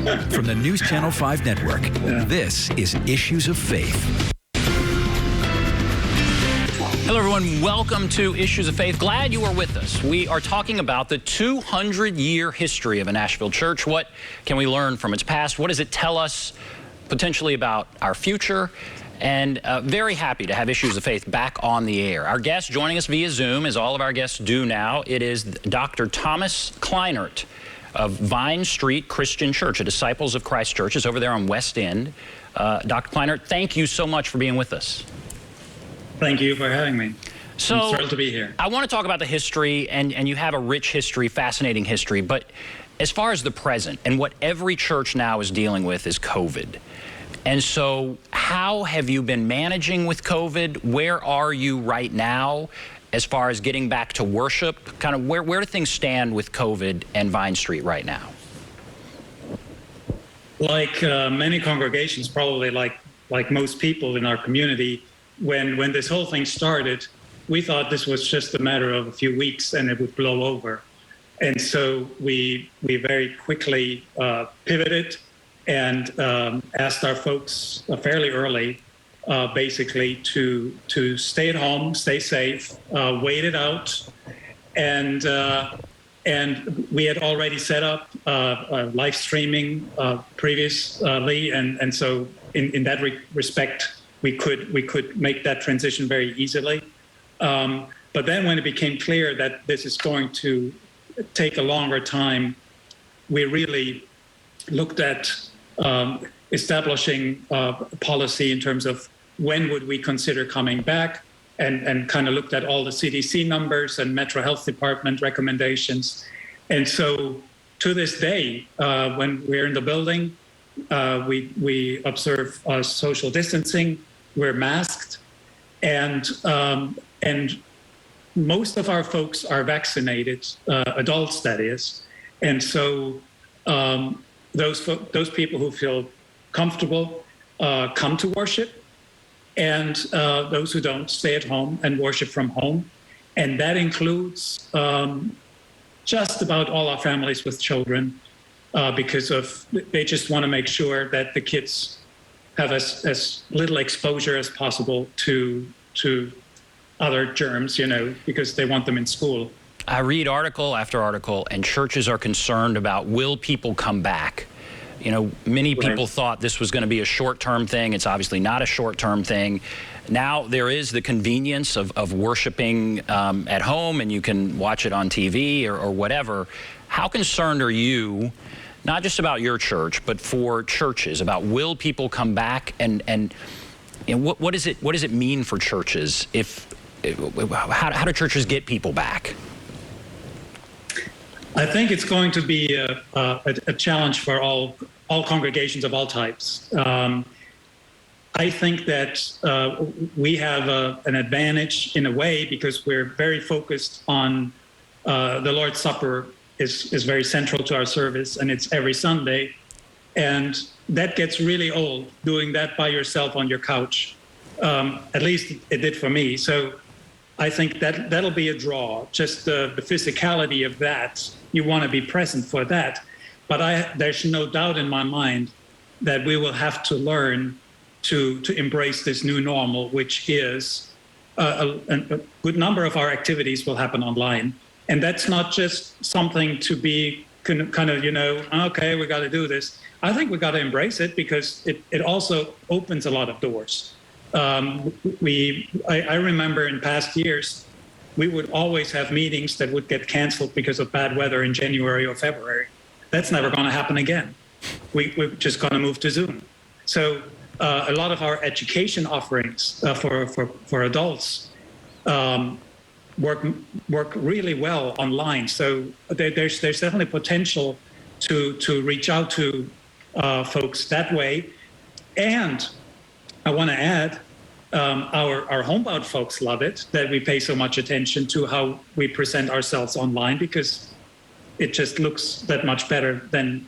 From the News Channel 5 Network, this is Issues of Faith. Hello, everyone. Welcome to Issues of Faith. Glad you are with us. We are talking about the 200-year history of a Nashville church. What can we learn from its past? What does it tell us potentially about our future? And very happy to have Issues of Faith back on the air. Our guest joining us via Zoom, as all of our guests do now, it is Dr. Thomas Kleinert of Vine Street Christian Church, a Disciples of Christ Church. It's over there on West End. Dr. Kleinert, thank you so much for being with us. Thank you for having me. So, I'm thrilled to be here. I want to talk about the history, and you have a rich history, fascinating history, but as far as the present, and what every church now is dealing with is COVID. And so how have you been managing with COVID? Where are you right now as far as getting back to worship? Kind of where do things stand with COVID and Vine Street right now? Like many congregations, probably like most people in our community, when this whole thing started, we thought this was just a matter of a few weeks and it would blow over. And so we very quickly pivoted and asked our folks fairly early, basically, to stay at home, stay safe, wait it out. And we had already set up live streaming previously. And so in that respect, we could make that transition very easily. But then when it became clear that this is going to take a longer time, we really looked at establishing policy in terms of when would we consider coming back, and kind of looked at all the CDC numbers and Metro Health Department recommendations. And so to this day, when we're in the building, we observe social distancing, we're masked, and most of our folks are vaccinated, adults that is. And so those people who feel comfortable come to worship, and those who don't stay at home and worship from home. And that includes just about all our families with children, because they just want to make sure that the kids have as little exposure as possible to other germs, because they want them in school. I read article after article, and churches are concerned about, will people come back? Many people thought this was going to be a short-term thing. It's obviously not a short-term thing. Now there is the convenience of worshiping at home, and you can watch it on TV or whatever. How concerned are you, not just about your church, but for churches, about will people come back, and what does it mean for churches? How do churches get people back? I think it's going to be a challenge for all congregations of all types. I think that we have an advantage in a way because we're very focused on the Lord's Supper is very central to our service, and it's every Sunday. And that gets really old, doing that by yourself on your couch. At least it did for me. So I think that'll be a draw, just the physicality of that. You want to be present for that. But there's no doubt in my mind that we will have to learn to embrace this new normal, which is a good number of our activities will happen online. And that's not just something to be kind of, okay, we got to do this. I think we got to embrace it because it also opens a lot of doors. I remember in past years, we would always have meetings that would get canceled because of bad weather in January or February. That's never going to happen again. We're just going to move to Zoom. So a lot of our education offerings for adults work really well online. So there's definitely potential to reach out to folks that way. And I want to add, our homebound folks love it, that we pay so much attention to how we present ourselves online, because it just looks that much better than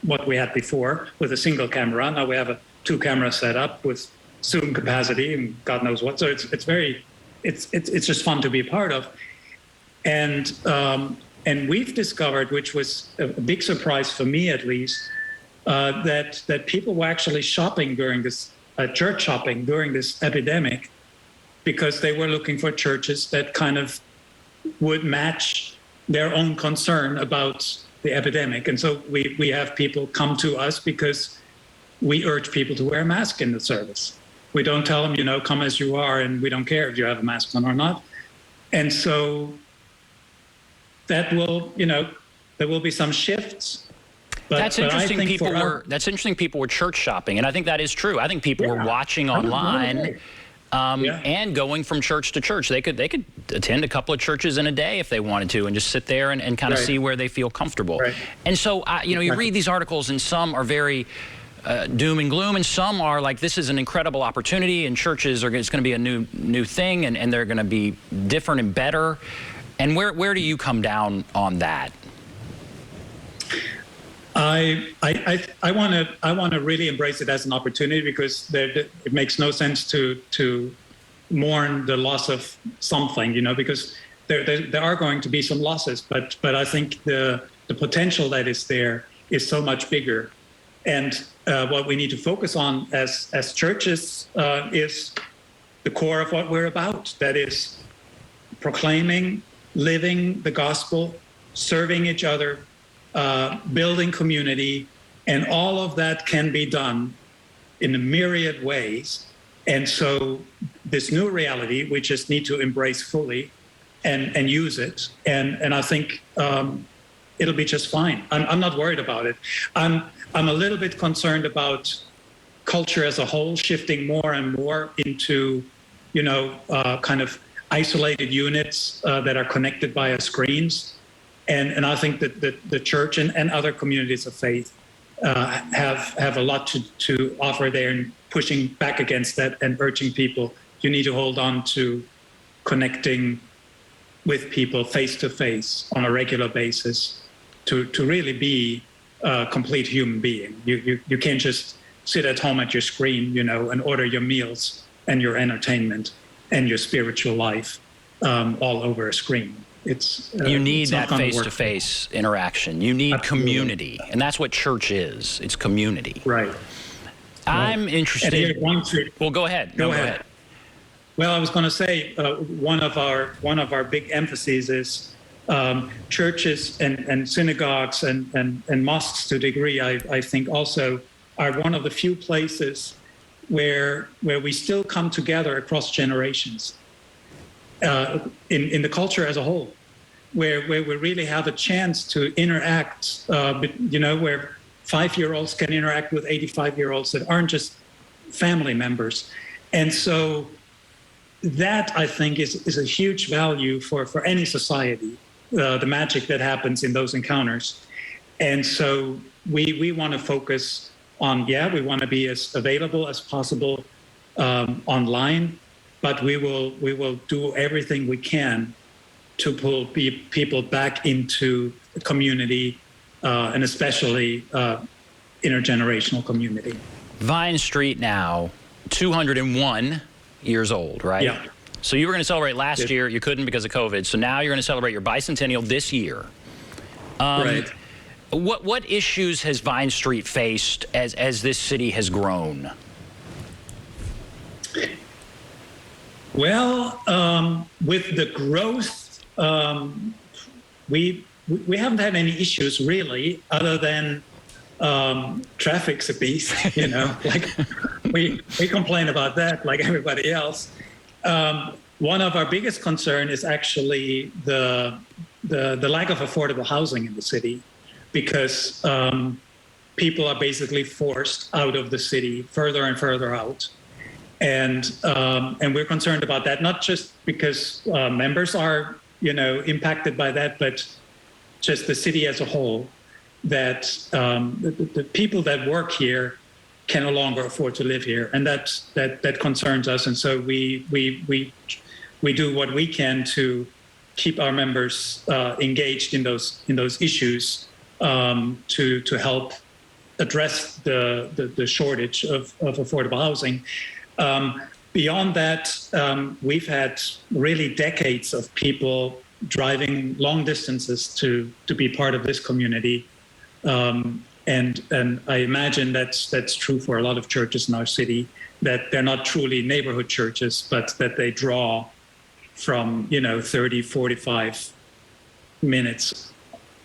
what we had before with a single camera. Now we have a 2-camera setup with Zoom capacity and God knows what. So it's just fun to be a part of. And we've discovered, which was a big surprise for me at least, that people were actually shopping during this church shopping during this epidemic because they were looking for churches that kind of would match their own concern about the epidemic. And so we have people come to us because we urge people to wear a mask in the service. We don't tell them, come as you are, and we don't care if you have a mask on or not. And so that will, there will be some shifts. That's interesting. People were church shopping, and I think that is true. I think people were watching online and going from church to church. They could attend a couple of churches in a day if they wanted to, and just sit there and kind of see where they feel comfortable. Right. And so, you read these articles, and some are very doom and gloom, and some are like, this is an incredible opportunity, and churches it's going to be a new thing, and they're going to be different and better. And where do you come down on that? I want to really embrace it as an opportunity, because it makes no sense to mourn the loss of something, because there are going to be some losses, but I think the potential that is there is so much bigger. And what we need to focus on as churches is the core of what we're about. That is proclaiming, living the gospel, serving each other, building community, and all of that can be done in a myriad ways. And so this new reality, we just need to embrace fully and use it. And I think it'll be just fine. I'm not worried about it. I'm a little bit concerned about culture as a whole shifting more and more into, kind of isolated units that are connected via screens. And I think that the church and other communities of faith have a lot to offer there, and pushing back against that and urging people, you need to hold on to connecting with people face to face on a regular basis to really be a complete human being. You can't just sit at home at your screen, and order your meals and your entertainment and your spiritual life all over a screen. You need that face-to-face interaction. You need community, and that's what church is. It's community. Right. I'm interested. Well, go ahead. Go ahead. Well, I was going to say one of our big emphases is churches and synagogues and mosques, to a degree, I think also are one of the few places where we still come together across generations in the culture as a whole, where we really have a chance to interact, where 5-year-olds can interact with 85-year-olds that aren't just family members. And so that, I think, is a huge value for any society, the magic that happens in those encounters. And so we want to focus on, we want to be as available as possible online, but we will do everything we can to pull people back into the community, and especially intergenerational community. Vine Street now, 201 years old, right? Yeah. So you were going to celebrate last year. You couldn't because of COVID. So now you're going to celebrate your bicentennial this year. Right. What issues has Vine Street faced as this city has grown? Well, with the growth, we haven't had any issues really, other than traffic's a beast. Like we complain about that like everybody else. One of our biggest concern is actually the lack of affordable housing in the city, because people are basically forced out of the city further and further out. And we're concerned about that, not just because members are, impacted by that, but just the city as a whole, that the people that work here can no longer afford to live here. And that concerns us. And so we do what we can to keep our members engaged in those issues, to help address the shortage of affordable housing. Beyond that, we've had really decades of people driving long distances to be part of this community. And I imagine that's true for a lot of churches in our city, that they're not truly neighborhood churches, but that they draw from, 30, 45 minutes,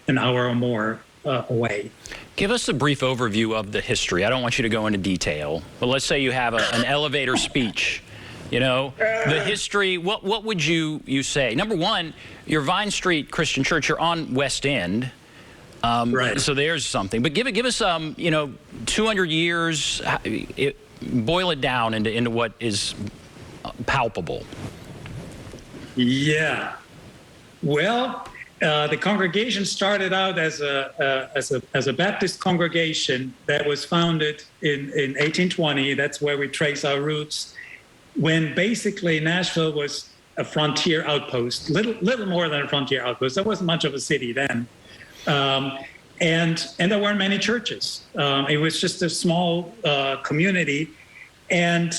an hour or more away. Give us a brief overview of the history. I don't want you to go into detail, but let's say you have an elevator speech. The history, what would you say? Number one, your Vine Street Christian Church, you're on West End. Right. So there's something. But give us 200 years, boil it down into what is palpable. Yeah. Well, the congregation started out as a Baptist congregation that was founded in 1820. That's where we trace our roots, when basically Nashville was a frontier outpost, little more than a frontier outpost. There wasn't much of a city then. And there weren't many churches. It was just a small community, and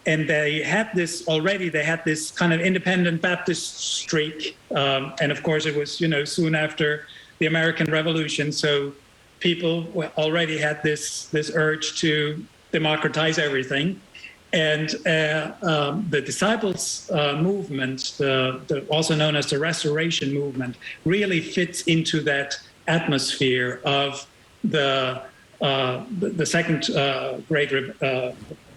they had this kind of independent Baptist streak. And of course, it was soon after the American Revolution, so people already had this urge to democratize everything. And the Disciples movement, also known as the Restoration movement, really fits into that atmosphere of the second Great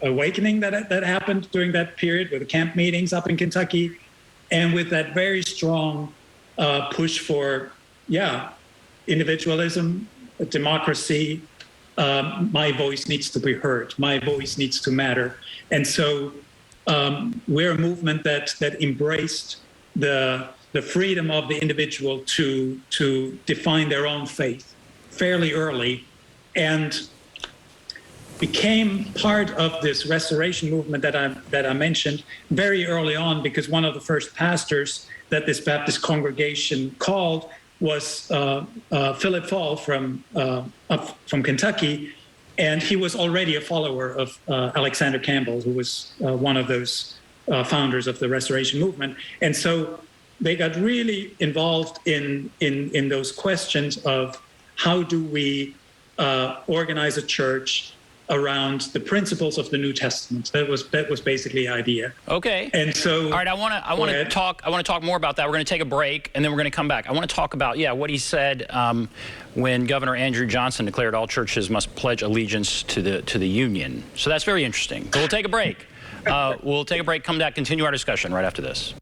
Awakening that happened during that period, with the camp meetings up in Kentucky, and with that very strong push for, individualism, democracy. My voice needs to be heard. My voice needs to matter. And so we're a movement that embraced the freedom of the individual to define their own faith fairly early, and became part of this restoration movement that I mentioned very early on, because one of the first pastors that this Baptist congregation called was Philip Fall from Kentucky. And he was already a follower of Alexander Campbell, who was one of those founders of the Restoration movement. And so they got really involved in those questions of how do we organize a church around the principles of the New Testament. That was basically the idea. Okay. And so, all right, I want to talk more about that. We're going to take a break, and then we're going to come back. I want to talk about what he said when Governor Andrew Johnson declared all churches must pledge allegiance to the Union. So that's very interesting. But we'll take a break. Come back, continue our discussion right after this.